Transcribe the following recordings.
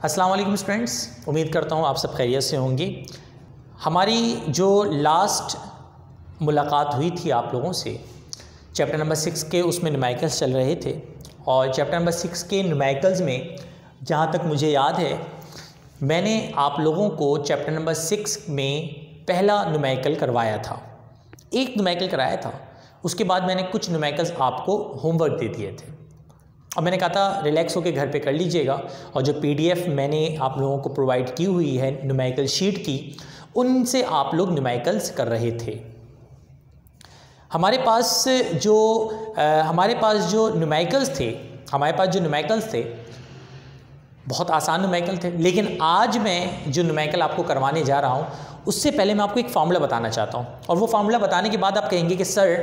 अस्सलाम वालेकुम स्टूडेंट्स, उम्मीद करता हूँ आप सब खैरियत से होंगे। हमारी जो लास्ट मुलाकात हुई थी आप लोगों से चैप्टर नंबर 6 के, उसमें न्यूमेरिकल्स चल रहे थे और चैप्टर नंबर 6 के न्यूमेरिकल्स में जहाँ तक मुझे याद है मैंने आप लोगों को चैप्टर नंबर 6 में पहला न्यूमेरिकल करवाया था, एक न्यूमेरिकल कराया था। उसके बाद मैंने कुछ न्यूमेरिकल्स आपको होमवर्क दे दिए थे और मैंने कहा था रिलैक्स होकर घर पे कर लीजिएगा और जो पीडीएफ मैंने आप लोगों को प्रोवाइड की हुई है न्यूमेरिकल शीट की, उनसे आप लोग न्यूमेरिकल्स कर रहे थे। हमारे पास जो न्यूमेरिकल्स थे बहुत आसान न्यूमेरिकल थे, लेकिन आज मैं जो न्यूमेरिकल आपको करवाने जा रहा हूँ उससे पहले मैं आपको एक फार्मूला बताना चाहता हूँ और वो फार्मूला बताने के बाद आप कहेंगे कि सर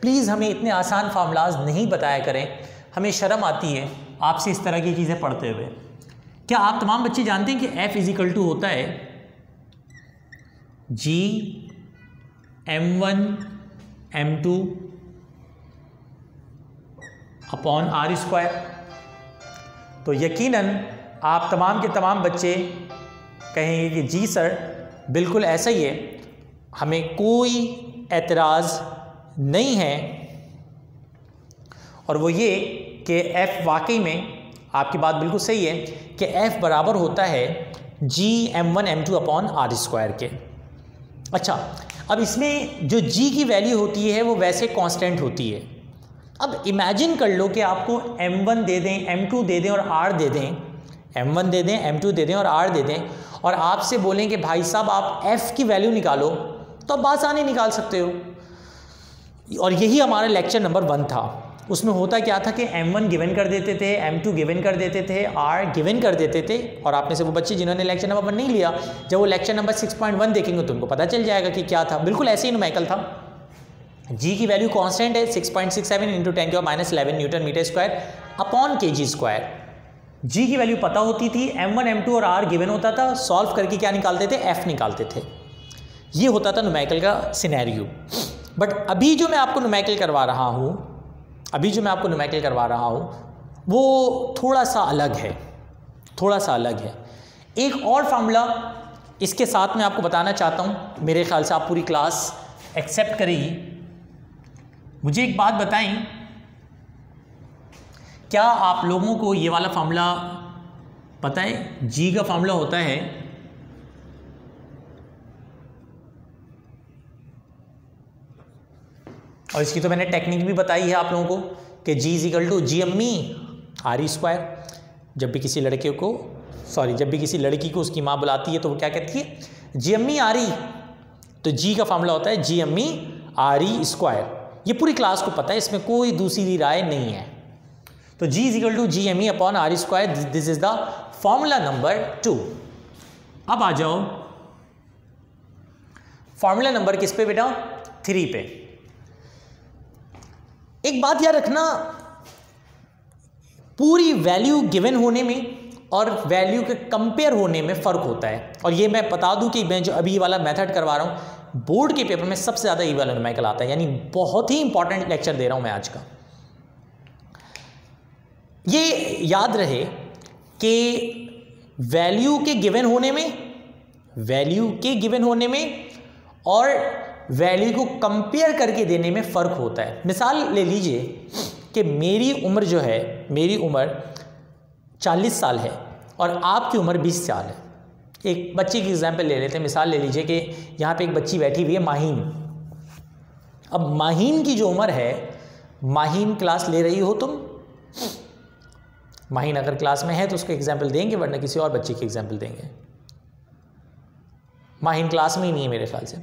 प्लीज़ हमें इतने आसान फार्मूलाज नहीं बताया करें, हमें शर्म आती है आपसे इस तरह की चीज़ें पढ़ते हुए। क्या आप तमाम बच्चे जानते हैं कि F इजिकल टू होता है G M1 M2 upon R square. तो यकीनन आप तमाम के तमाम बच्चे कहेंगे कि जी सर बिल्कुल ऐसा ही है, हमें कोई एतराज़ नहीं है। और वो ये कि F वाकई में आपकी बात बिल्कुल सही है कि F बराबर होता है G M1 M2 upon R square के। अच्छा, अब इसमें जो G की वैल्यू होती है वो वैसे कांस्टेंट होती है। अब इमेजिन कर लो कि आपको M1 दे दें, M2 दे दें और R दे दें, M1 दे दें, M2 दे दें और R दे दें और आपसे बोलें कि भाई साहब आप F की वैल्यू निकालो, तो आप आसानी निकाल सकते हो। और यही हमारा लेक्चर नंबर 1 था। उसमें होता क्या था कि M1 गिवन कर देते थे, M2 गिवन कर देते थे, R गिवन कर देते थे। और आप में से वो बच्चे जिन्होंने लेक्चर नंबर 1 नहीं लिया, जब वो लेक्चर नंबर 6.1 देखेंगे तो उनको पता चल जाएगा कि क्या था। बिल्कुल ऐसे ही न्यूमेरिकल था। G की वैल्यू कांस्टेंट है 6.67 into 10⁻11 newton metre square upon kg square. G की वैल्यू पता होती थी, M1 M2 और R गिवन होता था, सॉल्व करके क्या निकालते थे, F निकालते थे। ये होता था न्यूमेरिकल का सिनेरियो। बट अभी जो मैं आपको न्यूमेरिकल करवा रहा हूँ वो थोड़ा सा अलग है। एक और फार्मूला इसके साथ में आपको बताना चाहता हूँ, मेरे ख्याल से आप पूरी क्लास एक्सेप्ट करेगी। मुझे एक बात बताएं, क्या आप लोगों को ये वाला फार्मूला पता है? G का फार्मूला होता है और इसकी तो मैंने टेक्निक भी बताई है आप लोगों को कि G इजिकल टू G अम्मी R स्क्वायर। जब भी किसी लड़की को उसकी माँ बुलाती है तो वो क्या कहती है, G अम्मी R, तो G का फार्मूला होता है G अम्मी R स्क्वायर। ये पूरी क्लास को पता है, इसमें कोई दूसरी राय नहीं है। तो G इजिकल टू G अम्मी upon R square, this is the formula number 2। अब आ जाओ फॉर्मूला नंबर किस पे बेटा, 3 पे। एक बात याद रखना, पूरी वैल्यू गिवन होने में और वैल्यू के कंपेयर होने में फ़र्क होता है। और ये मैं बता दूं कि मैं जो अभी वाला मेथड करवा रहा हूं, बोर्ड के पेपर में सबसे ज़्यादा ये वाला न्यूमेरिकल आता है, यानी बहुत ही इंपॉर्टेंट लेक्चर दे रहा हूं मैं आज का। ये याद रहे कि वैल्यू के गिवन होने में और वैल्यू को कंपेयर करके देने में फ़र्क होता है। मिसाल ले लीजिए कि मेरी उम्र 40 साल है और आपकी उम्र 20 साल है। एक बच्चे की एग्जांपल ले लेते हैं। मिसाल ले लीजिए कि यहाँ पे एक बच्ची बैठी हुई है माहीन। अब माहीन की जो उम्र है, माहीन क्लास ले रही हो तुम, माहीन अगर क्लास में है तो उसको एग्जाम्पल देंगे, वरना किसी और बच्चे की एग्जाम्पल देंगे। माहीन क्लास में ही नहीं है मेरे ख्याल से।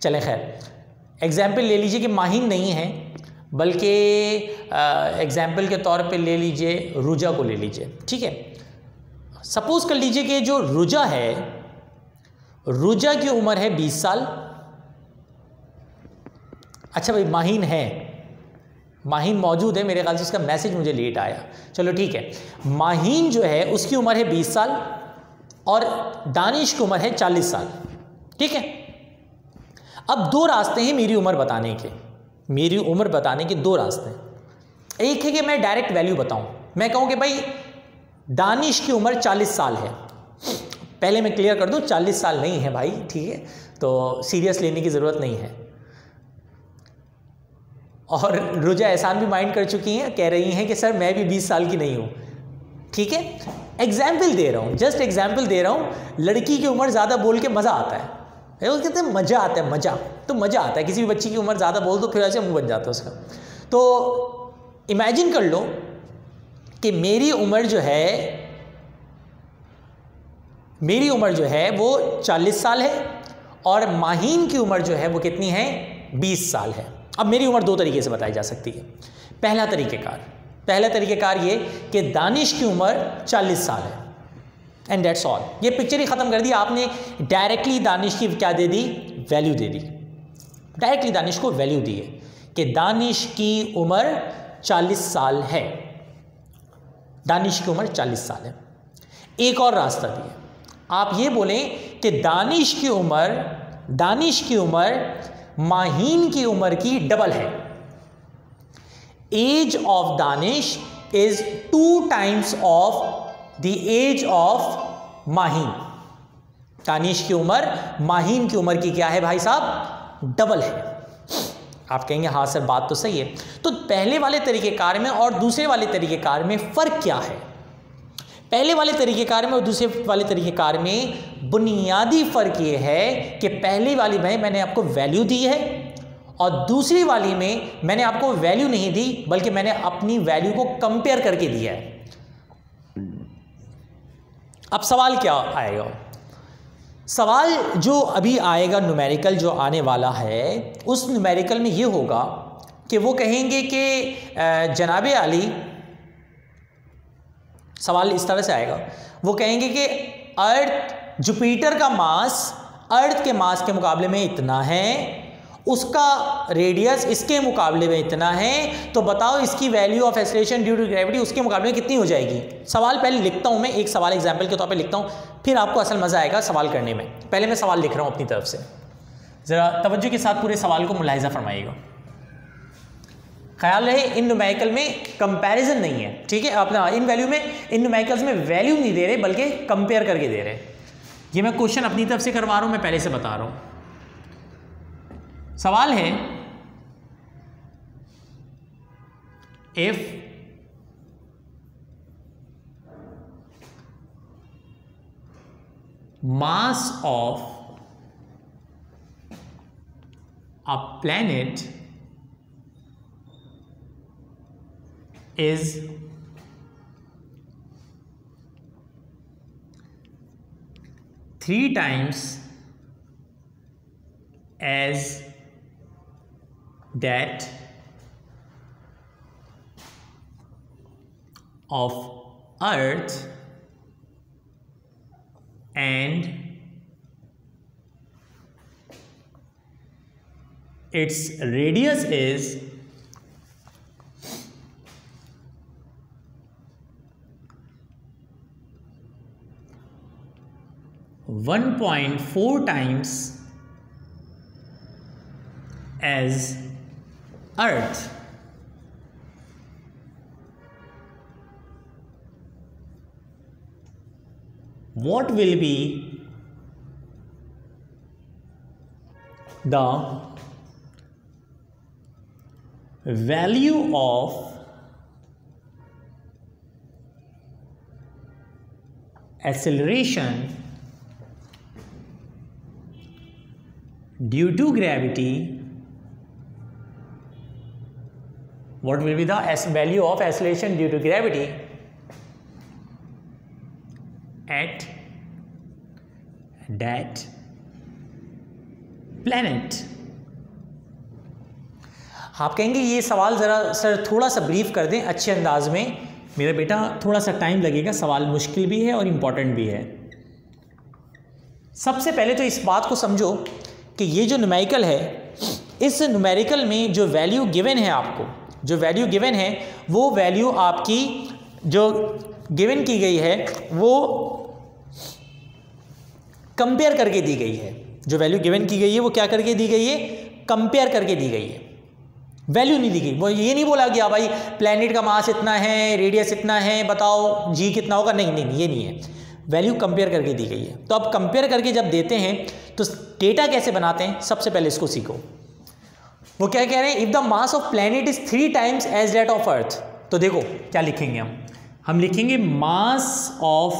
चलें खैर, एग्जाम्पल ले लीजिए कि माहीन नहीं है, बल्कि एग्जाम्पल के तौर पे ले लीजिए रुजा को ले लीजिए, ठीक है। सपोज कर लीजिए कि जो रुजा है, रुजा की उम्र है 20 साल। अच्छा भाई, माहीन मौजूद है, मेरे ख्याल से उसका मैसेज मुझे लेट आया, चलो ठीक है। माहीन जो है उसकी उम्र है 20 साल और दानिश की उम्र है 40 साल, ठीक है। अब 2 रास्ते हैं मेरी उम्र बताने के 2 रास्ते हैं। एक है कि मैं डायरेक्ट वैल्यू बताऊं, मैं कहूं कि भाई दानिश की उम्र 40 साल है पहले मैं क्लियर कर दूं, 40 साल नहीं है भाई, ठीक है, तो सीरियस लेने की ज़रूरत नहीं है। और रुजा एहसान भी माइंड कर चुकी हैं, कह रही हैं कि सर मैं भी 20 साल की नहीं हूँ, ठीक है। एग्जाम्पल दे रहा हूँ, जस्ट एग्जाम्पल दे रहा हूँ। लड़की की उम्र ज़्यादा बोल के मज़ा आता है, वो कहते हैं मज़ा आता है, मज़ा तो मज़ा आता है। किसी भी बच्ची की उम्र ज़्यादा बोल दो फिर ऐसे मुँह बन जाता है उसका। तो इमेजिन कर लो कि मेरी उम्र जो है वो 40 साल है और माहीन की उम्र जो है वो कितनी है, 20 साल है। अब मेरी उम्र दो तरीके से बताई जा सकती है। पहला तरीकेकार ये कि दानिश की उम्र 40 साल है एंड दैट्स ऑल। ये पिक्चर ही ख़त्म कर दी आपने, डायरेक्टली दानिश की क्या दे दी, वैल्यू दे दी। डायरेक्टली दानिश को वैल्यू दी है कि दानिश की उम्र 40 साल है, दानिश की उम्र 40 साल है। एक और रास्ता दिए, आप ये बोलें कि दानिश की उम्र माहीन की उम्र की डबल है। Age of Danish is 2 times of the age of Maheen. Danish की उम्र माहीन की उम्र की क्या है भाई साहब, डबल है। आप कहेंगे हाँ सर बात तो सही है। तो पहले वाले तरीकेकार में और दूसरे वाले तरीकेकार में फ़र्क क्या है? पहले वाले तरीकेकार में और दूसरे वाले तरीकेकार में बुनियादी फ़र्क ये है कि पहली वाली में मैंने आपको वैल्यू दी है और दूसरी वाली में मैंने आपको वैल्यू नहीं दी, बल्कि मैंने अपनी वैल्यू को कंपेयर करके दिया है। अब सवाल क्या आएगा? सवाल जो अभी आएगा, न्यूमेरिकल जो आने वाला है, उस न्यूमेरिकल में ये होगा कि वो कहेंगे कि जनाबे आली, सवाल इस तरह से आएगा, वो कहेंगे कि अर्थ, जुपिटर का मास अर्थ के मास के मुकाबले में इतना है, उसका रेडियस इसके मुकाबले में इतना है, तो बताओ इसकी value of acceleration due to gravity उसके मुकाबले में कितनी हो जाएगी। सवाल पहले लिखता हूं मैं, एक सवाल एग्जाम्पल के तौर पे लिखता हूं, फिर आपको असल मज़ा आएगा सवाल करने में। पहले मैं सवाल लिख रहा हूं अपनी तरफ से, ज़रा तवज्जो के साथ पूरे सवाल को मुलाहिजा फरमाइएगा। ख्याल रहे इन न्यूमेरिकल में कंपैरिजन नहीं है, ठीक है। अपना इन वैल्यू में, इन न्यूमेरिकल्स में वैल्यू नहीं दे रहे बल्कि कंपेयर करके दे रहे। ये मैं क्वेश्चन अपनी तरफ से करवा रहा हूं, मैं पहले से बता रहा हूं। सवाल है, if mass of a planet is 3 times as that of Earth and its radius is 1.4 times as Earth. What will be the value of acceleration due to gravity? What will be the value of acceleration due to gravity at that planet? आप कहेंगे ये सवाल ज़रा sir थोड़ा सा brief कर दें अच्छे अंदाज में। मेरा बेटा थोड़ा सा टाइम लगेगा, सवाल मुश्किल भी है और इम्पॉर्टेंट भी है। सबसे पहले तो इस बात को समझो कि ये जो न्यूमेरिकल है, इस न्यूमेरिकल में जो वैल्यू गिवन है, आपको जो वैल्यू गिवन है वो वैल्यू आपकी जो गिवन की गई है वो कंपेयर करके दी गई है। जो वैल्यू गिवन की गई है वो क्या करके दी गई है, कंपेयर करके दी गई है, वैल्यू नहीं दी गई। वो ये नहीं बोला कि भाई प्लैनेट का मास इतना है, रेडियस इतना है, बताओ जी कितना होगा, नहीं नहीं, ये नहीं है। वैल्यू कंपेयर करके दी गई है। तो अब कंपेयर करके जब देते हैं तो डेटा कैसे बनाते हैं, सबसे पहले इसको सीखो। वो क्या कह रहे हैं, if the mass of planet is 3 times as that of earth. तो देखो क्या लिखेंगे हम लिखेंगे mass of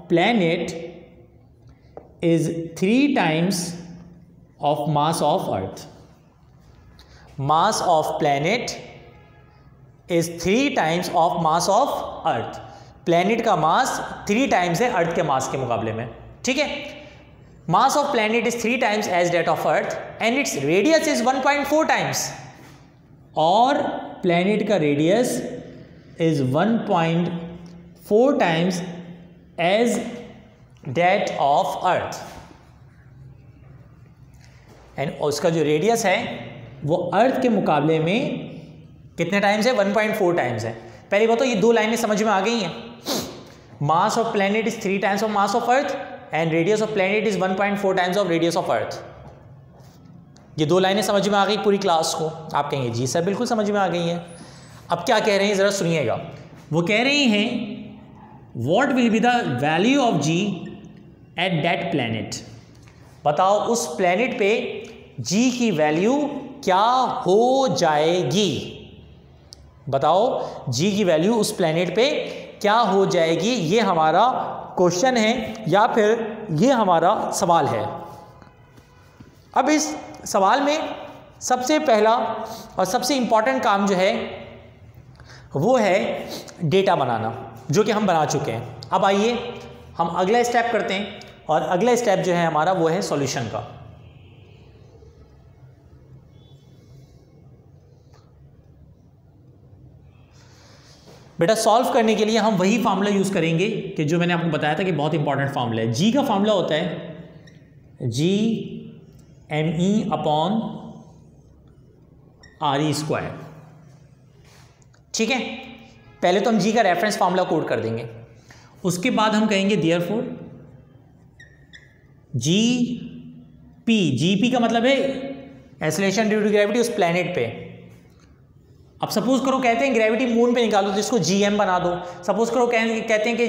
planet is 3 times of mass of earth. Mass of planet is 3 times of mass of earth. Planet का मास 3 टाइम्स है अर्थ के मास के मुकाबले में, ठीक है। Mass of planet is 3 times as that of earth and its radius is 1.4 times, और planet का radius is 1.4 times as that of earth. And उसका जो रेडियस है वो अर्थ के मुकाबले में कितने टाइम्स है, 1.4 टाइम्स है। पहले बताओ ये 2 लाइनें समझ में आ गई हैं। मास of planet is 3 times of mass of earth and radius of planet is 1.4 times of radius of earth. ये 2 लाइनें समझ में आ गई पूरी क्लास को। आप कहेंगे जी सर बिल्कुल समझ में आ गई हैं। अब क्या कह रहे हैं ज़रा सुनिएगा। वो कह रहे हैं what will be the value of G at that planet. बताओ उस प्लैनेट पे जी की वैल्यू क्या हो जाएगी। बताओ जी की वैल्यू उस प्लैनेट पे क्या हो जाएगी। ये हमारा क्वेश्चन है या फिर ये हमारा सवाल है। अब इस सवाल में सबसे पहला और सबसे इंपॉर्टेंट काम जो है वो है डेटा बनाना, जो कि हम बना चुके हैं। अब आइए हम अगला स्टेप करते हैं, और अगला स्टेप जो है हमारा वो है सॉल्यूशन का। बेटा सॉल्व करने के लिए हम वही फार्मूला यूज करेंगे कि जो मैंने आपको बताया था कि बहुत इंपॉर्टेंट फार्मूला है। जी का फार्मूला होता है जी ME अपॉन RE स्क्वायर, ठीक है। पहले तो हम जी का रेफरेंस फार्मूला कोड कर देंगे, उसके बाद हम कहेंगे देयरफॉर GP का मतलब है एक्सेलरेशन ड्यू टू ग्रेविटी उस प्लैनेट पे। अब सपोज करो कहते हैं ग्रेविटी मून पे निकालो तो इसको GM बना दो। सपोज करो कहते हैं कि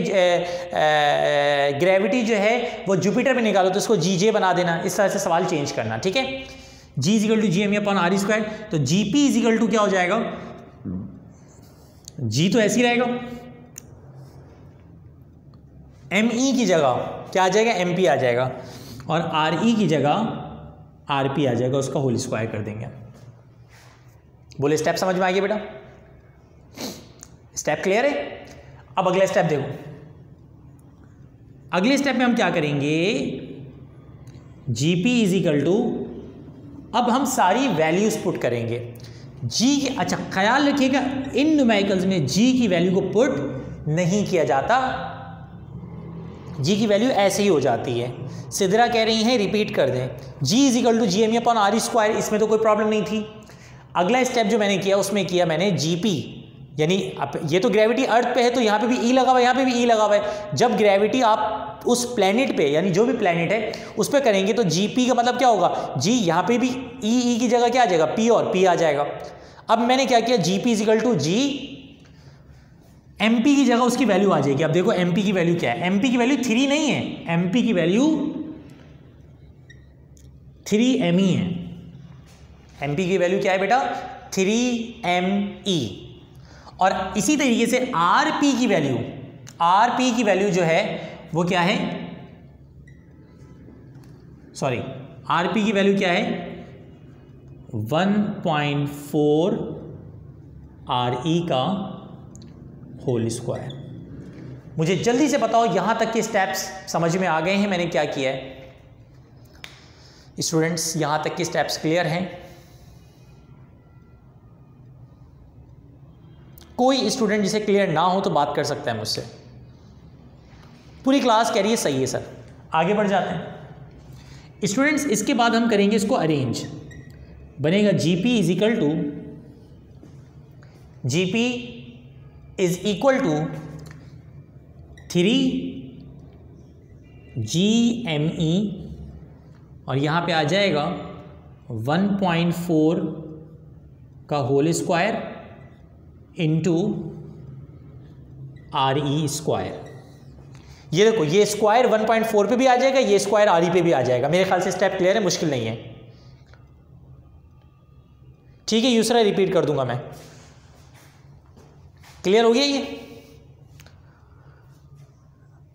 ग्रेविटी जो है वो जुपिटर पे निकालो तो इसको GJ बना देना। इस तरह से सवाल चेंज करना, ठीक है। G is equal to GME upon RE square, तो GP इजिकल टू क्या हो जाएगा, G तो ऐसे ही रहेगा, ME की जगह क्या आ जाएगा, MP आ जाएगा, और RE की जगह RP आ जाएगा, उसका होल स्क्वायर कर देंगे। बोले स्टेप समझ में आ गया बेटा, स्टेप क्लियर है। अब अगला स्टेप देखो। अगले स्टेप में हम क्या करेंगे, GP इजिकल टू, अब हम सारी वैल्यूज पुट करेंगे। जी की, अच्छा ख्याल रखिएगा इन न्यूमेरिकल्स में जी की वैल्यू को पुट नहीं किया जाता, जी की वैल्यू ऐसे ही हो जाती है। सिद्रा कह रही हैं रिपीट कर दें, G is equal to GME upon RE square, इसमें तो कोई प्रॉब्लम नहीं थी। अगला स्टेप जो मैंने किया उसमें किया मैंने GP, यानी ये तो ग्रेविटी अर्थ पे है तो यहाँ पे भी E लगा हुआ है, यहाँ पे भी E लगा हुआ है। जब ग्रेविटी आप उस प्लैनेट पे, यानी जो भी प्लैनेट है उस पर करेंगे तो GP का मतलब क्या होगा, G यहाँ पे भी E की जगह क्या आ जाएगा, P और P आ जाएगा। अब मैंने क्या किया, GP is equal to G MP की जगह उसकी वैल्यू आ जाएगी। अब देखो MP की वैल्यू क्या है, MP की वैल्यू 3 नहीं है, MP की वैल्यू 3ME है। MP की वैल्यू क्या है बेटा, 3ME। और इसी तरीके से RP की वैल्यू जो है वो क्या है, सॉरी RP की वैल्यू क्या है, 1.4 RE का होल स्क्वायर। मुझे जल्दी से बताओ यहां तक के स्टेप्स समझ में आ गए हैं मैंने क्या किया है। स्टूडेंट्स यहां तक के स्टेप्स क्लियर हैं? कोई स्टूडेंट जिसे क्लियर ना हो तो बात कर सकता है मुझसे। पूरी क्लास कह रही है सही है सर। आगे बढ़ जाते हैं स्टूडेंट्स। इसके बाद हम करेंगे इसको अरेंज। बनेगा GP is equal to, GP is equal to 3GME और यहाँ पे आ जाएगा 1.4 का whole square into RE square. ये देखो, ये स्क्वायर 1.4 पे भी आ जाएगा, ये स्क्वायर RE पे भी आ जाएगा। मेरे ख्याल से स्टेप क्लियर है, मुश्किल नहीं है। ठीक है, दूसरा रिपीट कर दूंगा मैं। क्लियर हो गया ये?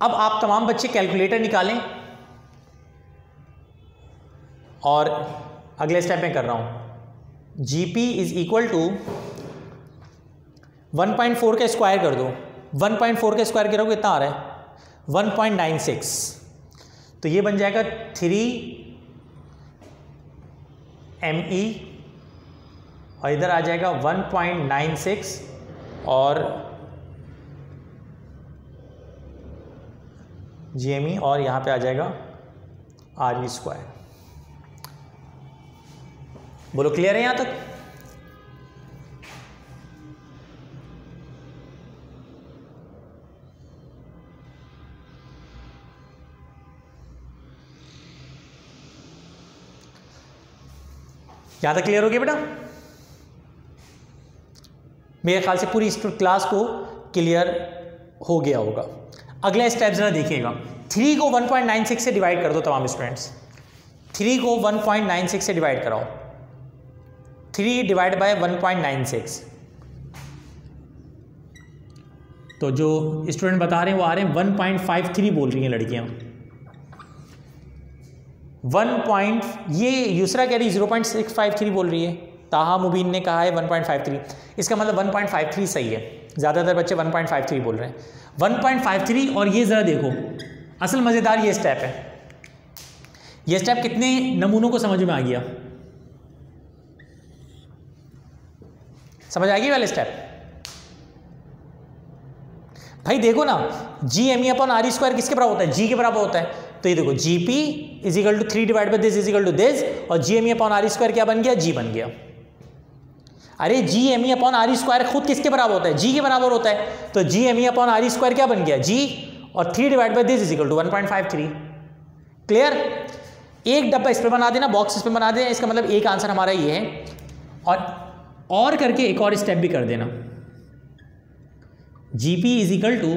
अब आप तमाम बच्चे कैलकुलेटर निकालें और अगले स्टेप में कर रहा हूं। GP इज इक्वल टू 1.4 का स्क्वायर कर दो। 1.4 का स्क्वायर करोगे कितना आ रहा है? 1.96। तो ये बन जाएगा 3 ME और इधर आ जाएगा 1.96 और GME और यहाँ पे आ जाएगा RE स्क्वायर। बोलो क्लियर है यहाँ तक? यहाँ तक क्लियर हो गया बेटा? मेरे ख्याल से पूरी क्लास को क्लियर हो गया होगा। अगला स्टेप जरा देखिएगा। 3 को 1.96 से डिवाइड कर दो तमाम स्टूडेंट्स। 3 को 1.96 से डिवाइड कराओ। 3 डिवाइड बाय 1.96। तो जो स्टूडेंट बता रहे हैं वो आ रहे हैं 1.53 बोल रही हैं लड़कियां। ये यूसरा कह रही 0.653 बोल रही है। ताहा मुबीन ने कहा है 1.53। इसका मतलब 1.53 सही है। ज़्यादातर बच्चे 1.53 बोल रहे हैं। 1.53 और ये ज़रा देखो, असल मज़ेदार ये स्टेप है। ये स्टेप कितने नमूनों को समझ में आ गया? समझ आ गई वाले स्टेप? भाई देखो ना, GME अपॉन RE स्क्वायर किसके बराबर होता है? G के बराबर होता है। तो ये देखो GP is equal to 3 divide by this is equal to this, और GME अपॉन RE स्क्वायर क्या बन गया? G बन गया। अरे GME अपॉन RE स्क्वायर खुद किसके बराबर होता है? G के बराबर होता है। तो GME अपॉन RE स्क्वायर क्या बन गया? G, और 3 divide by this is equal to 1.53। Clear? एक डब्बा इस पे बना देना, बॉक्स इस पे बना देना। इसका मतलब एक आंसर हमारा ये है। और करके एक और स्टेप भी कर देना। GP is equal to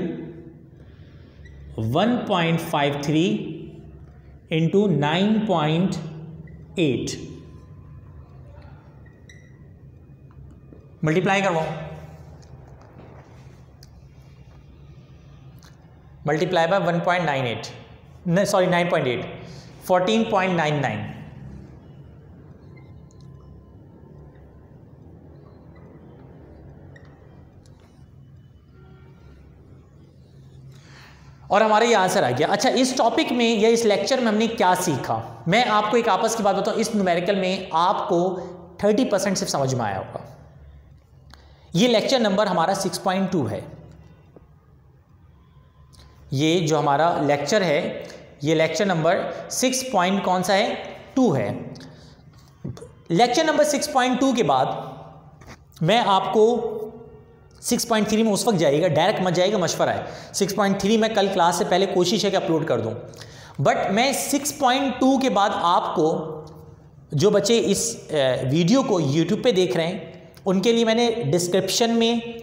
1.53 into 9.8 multiply करवाओ। मल्टीप्लाई बाय 1.98, नहीं सॉरी 9.8, 14.99। और हमारा ये आंसर आ गया। अच्छा, इस टॉपिक में या इस लेक्चर में हमने क्या सीखा? मैं आपको एक आपस की बात बताऊं, इस न्यूमेरिकल में आपको 30% सिर्फ समझ में आया होगा। ये लेक्चर नंबर हमारा 6.2 है। ये जो हमारा लेक्चर है, ये लेक्चर नंबर 6 पॉइंट कौन सा है? 2 है। लेक्चर नंबर 6.2 के बाद मैं आपको 6.3 में उस वक्त जाइएगा, डायरेक्ट मत जाइएगा, मशवरा है। 6.3 में कल क्लास से पहले कोशिश है कि अपलोड कर दूं, बट मैं 6.2 के बाद आपको, जो बच्चे इस वीडियो को YouTube पे देख रहे हैं उनके लिए मैंने डिस्क्रिप्शन में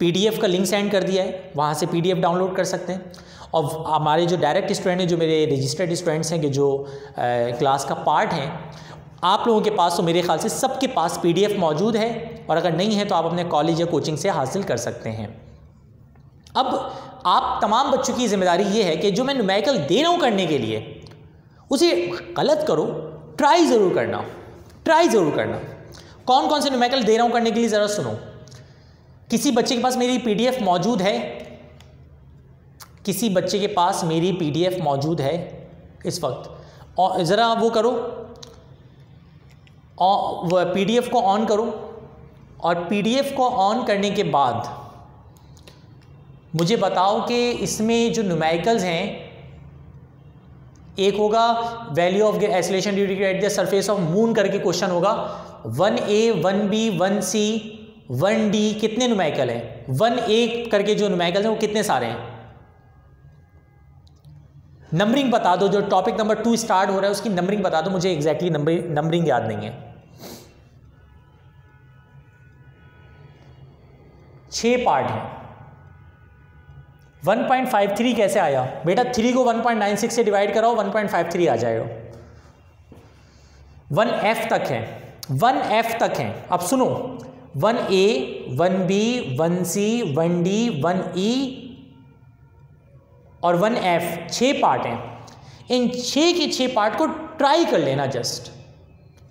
PDF का लिंक सेंड कर दिया है, वहाँ से PDF डाउनलोड कर सकते हैं। और हमारे जो डायरेक्ट स्टूडेंट हैं, जो मेरे रजिस्टर्ड स्टूडेंट्स हैं, कि जो क्लास का पार्ट हैं, आप लोगों के पास तो मेरे ख्याल से सबके पास PDF मौजूद है, और अगर नहीं है तो आप अपने कॉलेज या कोचिंग से हासिल कर सकते हैं। अब आप तमाम बच्चों की जिम्मेदारी ये है कि जो मैं न्यूमेरिकल दे रहा हूँ करने के लिए, उसे गलत करो, ट्राई ज़रूर करना, ट्राई ज़रूर करना। कौन कौन से न्यूमेरिकल दे रहा हूँ करने के लिए ज़रा सुनो। किसी बच्चे के पास मेरी PDF मौजूद है? किसी बच्चे के पास मेरी PDF मौजूद है इस वक्त? और ज़रा वो करो, और PDF को ऑन करो, और PDF को ऑन करने के बाद मुझे बताओ कि इसमें जो न्यूमेरिकल्स हैं, एक होगा value of acceleration due to at the surface of moon करके क्वेश्चन होगा। 1A 1B 1C 1D कितने न्यूमेरिकल हैं? 1A करके जो न्यूमेरिकल हैं वो कितने सारे हैं? नंबरिंग बता दो। जो टॉपिक नंबर 2 स्टार्ट हो रहा है उसकी नंबरिंग बता दो मुझे। एग्जैक्टली नंबरिंग याद नहीं है। 6 पार्ट हैं। 1.53 कैसे आया बेटा? 3 को 1.96 से डिवाइड कराओ, 1.53 आ जाएगा। 1F तक है, 1F तक है। अब सुनो, 1A, 1B, 1C, 1D, 1E और 1F, 6 पार्ट हैं। इन 6 के 6 पार्ट को ट्राई कर लेना, जस्ट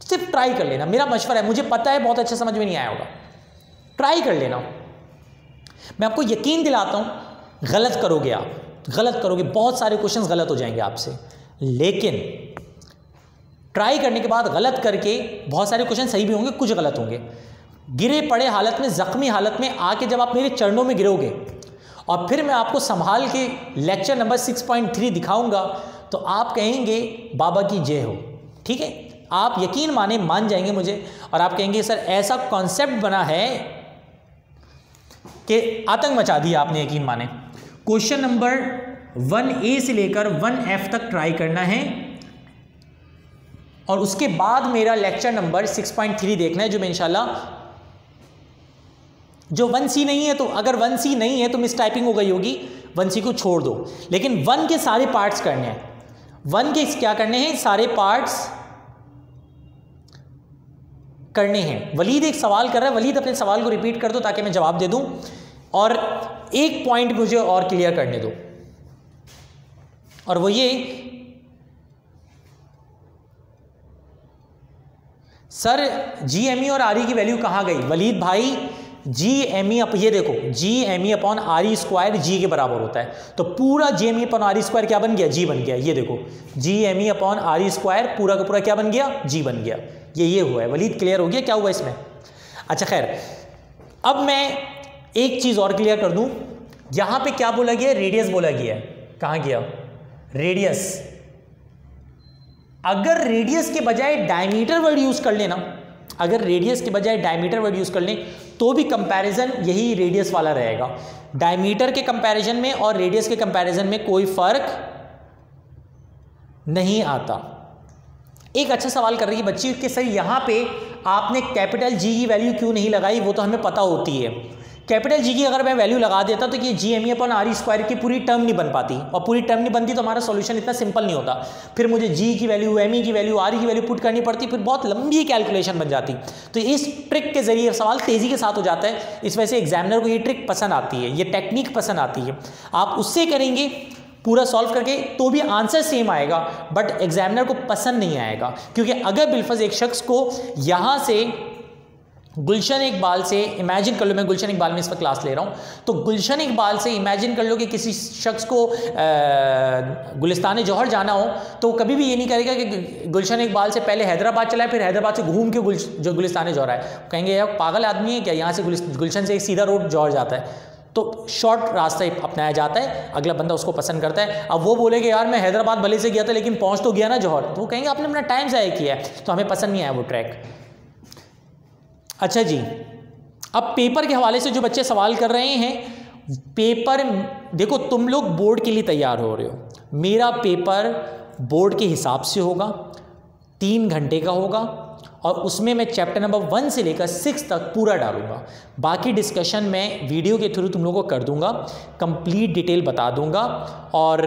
सिर्फ ट्राई कर लेना। मेरा मशवरा है, मुझे पता है बहुत अच्छा समझ में नहीं आया होगा, ट्राई कर लेना। मैं आपको यकीन दिलाता हूं गलत करोगे आप, गलत करोगे, बहुत सारे क्वेश्चंस गलत हो जाएंगे आपसे, लेकिन ट्राई करने के बाद गलत करके बहुत सारे क्वेश्चन सही भी होंगे, कुछ गलत होंगे। गिरे पड़े हालत में, जख्मी हालत में आके जब आप मेरे चरणों में गिरोगे और फिर मैं आपको संभाल के लेक्चर नंबर 6.3 दिखाऊंगा तो आप कहेंगे बाबा की जय हो। ठीक है, आप यकीन माने, मान जाएंगे मुझे, और आप कहेंगे सर ऐसा कॉन्सेप्ट बना है कि आतंक मचा दिया आपने, यकीन माने। क्वेश्चन नंबर 1A से लेकर 1F तक ट्राई करना है और उसके बाद मेरा लेक्चर नंबर 6.3 देखना है, जो मैं इंशाल्लाह, जो 1C नहीं है, तो अगर 1C नहीं है तो मिस टाइपिंग हो गई होगी, 1C को छोड़ दो, लेकिन 1 के सारे पार्ट्स करने हैं। 1 के क्या करने हैं? सारे पार्ट्स करने हैं। वलीद एक सवाल कर रहा है, वलीद अपने सवाल को रिपीट कर दो ताकि मैं जवाब दे दूं, और एक पॉइंट मुझे और क्लियर करने दो, और वो ये, सर GME और RE की वैल्यू कहां गई? वलीद भाई, GME अप, ये देखो GME upon RE square G के बराबर होता है, तो पूरा GME अपॉन RE स्क्वायर क्या बन गया? G बन गया। ये देखो GME अपॉन RE स्क्वायर पूरा का पूरा क्या बन गया? G बन गया। ये हुआ है। वलीद क्लियर हो गया क्या हुआ इसमें? अच्छा खैर, अब मैं एक चीज और क्लियर कर दूं, यहां पे क्या बोला गया? रेडियस बोला गया है। कहां गया रेडियस? अगर रेडियस के बजाय डायमीटर वर्ड यूज कर लेना, अगर रेडियस के बजाय डायमीटर वर्ड यूज कर लें तो भी कंपैरिजन यही रेडियस वाला रहेगा। डायमीटर के कंपैरिजन में और रेडियस के कंपैरिजन में कोई फर्क नहीं आता। एक अच्छा सवाल कर रही है बच्ची कि सर यहाँ पे आपने कैपिटल जी की वैल्यू क्यों नहीं लगाई? वो तो हमें पता होती है। कैपिटल जी की अगर मैं वैल्यू लगा देता तो ये GME अपॉन RE स्क्वायर की पूरी टर्म नहीं बन पाती, और पूरी टर्म नहीं बनती तो हमारा सॉल्यूशन इतना सिंपल नहीं होता। फिर मुझे G की वैल्यू, ME की वैल्यू, RE की वैल्यू पुट करनी पड़ती, फिर बहुत लंबी कैलकुलेशन बन जाती। तो इस ट्रिक के जरिए सवाल तेज़ी के साथ हो जाता है। इस वजह से एग्जामिनर को ये ट्रिक पसंद आती है, ये टेक्निक पसंद आती है। आप उससे करेंगे पूरा सॉल्व करके तो भी आंसर सेम आएगा, बट एग्जामिनर को पसंद नहीं आएगा। क्योंकि अगर बिलफर्ज एक शख्स को यहाँ से गुलशन इकबाल से इमेजिन कर लो, मैं गुलशन इकबाल में इस पर क्लास ले रहा हूँ, तो गुलशन इकबाल से इमेजिन कर लो कि किसी शख्स को गुलिस्तान जौहर जाना हो, तो कभी भी ये नहीं करेगा कि गुलशन इकबाल से पहले हैदराबाद चला है, फिर हैदराबाद से घूम के जो गुलिस्तान जौहर है। कहेंगे यार पागल आदमी है क्या, यहाँ से गुलशन से एक सीधा रोड जौहर जाता है। तो शॉर्ट रास्ता अपनाया जाता है, अगला बंदा उसको पसंद करता है। अब वो बोले कि यार मैं हैदराबाद भले से गया था लेकिन पहुँच तो गया ना जौहर, तो वो कहेंगे आपने अपना टाइम ज़ाया किया है, तो हमें पसंद नहीं आया वो ट्रैक। अच्छा जी, अब पेपर के हवाले से जो बच्चे सवाल कर रहे हैं, पेपर देखो तुम लोग बोर्ड के लिए तैयार हो रहे हो, मेरा पेपर बोर्ड के हिसाब से होगा, 3 घंटे का होगा, और उसमें मैं चैप्टर नंबर 1 से लेकर 6 तक पूरा डालूंगा। बाकी डिस्कशन मैं वीडियो के थ्रू तुम लोगों को कर दूंगा, कंप्लीट डिटेल बता दूंगा। और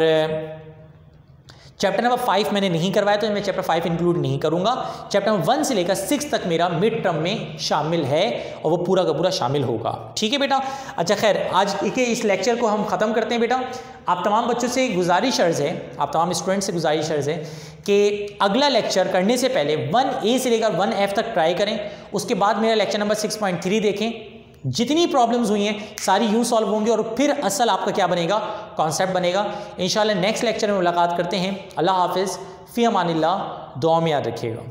चैप्टर नंबर 5 मैंने नहीं करवाया तो मैं चैप्टर 5 इंक्लूड नहीं करूंगा। चैप्टर नंबर 1 से लेकर 6 तक मेरा मिड टर्म में शामिल है और वो पूरा का पूरा शामिल होगा। ठीक है बेटा। अच्छा खैर, आज के इस लेक्चर को हम ख़त्म करते हैं बेटा। आप तमाम बच्चों से गुजारिश अर्ज़ है, आप तमाम स्टूडेंट से गुजारिश अर्ज़ है कि अगला लेक्चर करने से पहले 1A से लेकर 1F तक ट्राई करें, उसके बाद मेरा लेक्चर नंबर 6.3 देखें। जितनी प्रॉब्लम्स हुई हैं सारी यूँ सॉल्व होंगी और फिर असल आपका क्या बनेगा, कॉन्सेप्ट बनेगा। इंशाल्लाह नेक्स्ट लेक्चर में मुलाकात करते हैं। अल्लाह हाफिज़, फ़ी अमानिल्लाह, दुआ में याद रखिएगा।